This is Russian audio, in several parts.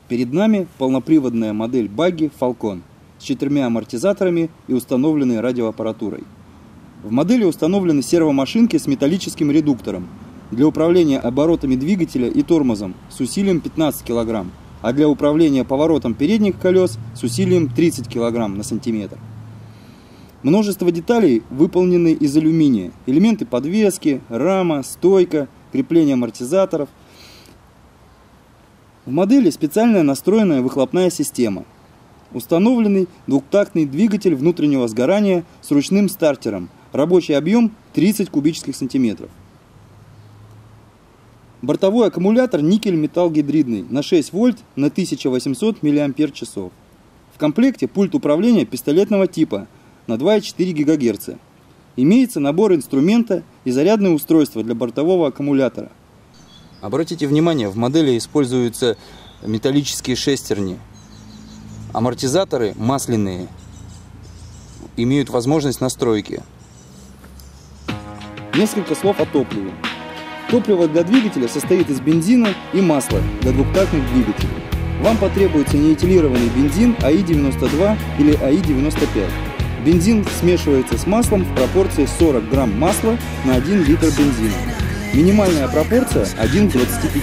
Перед нами полноприводная модель багги Falcon с 4 амортизаторами и установленной радиоаппаратурой. В модели установлены сервомашинки с металлическим редуктором для управления оборотами двигателя и тормозом с усилием 15 кг, а для управления поворотом передних колес с усилием 30 кг на сантиметр. Множество деталей выполнены из алюминия. Элементы подвески, рама, стойка, крепление амортизаторов. В модели специальная настроенная выхлопная система. Установленный двухтактный двигатель внутреннего сгорания с ручным стартером. Рабочий объем 30 кубических сантиметров. Бортовой аккумулятор никель-металл гидридный на 6 вольт на 1800 мАч. В комплекте пульт управления пистолетного типа на 2,4 ГГц. Имеется набор инструмента и зарядное устройство для бортового аккумулятора. Обратите внимание, в модели используются металлические шестерни. Амортизаторы масляные, имеют возможность настройки. Несколько слов о топливе. Топливо для двигателя состоит из бензина и масла для двухтактных двигателей. Вам потребуется неэтилированный бензин АИ-92 или АИ-95. Бензин смешивается с маслом в пропорции 40 грамм масла на 1 литр бензина. Минимальная пропорция 1 к 25.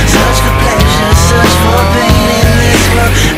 Search for pleasure, search for pain in this world.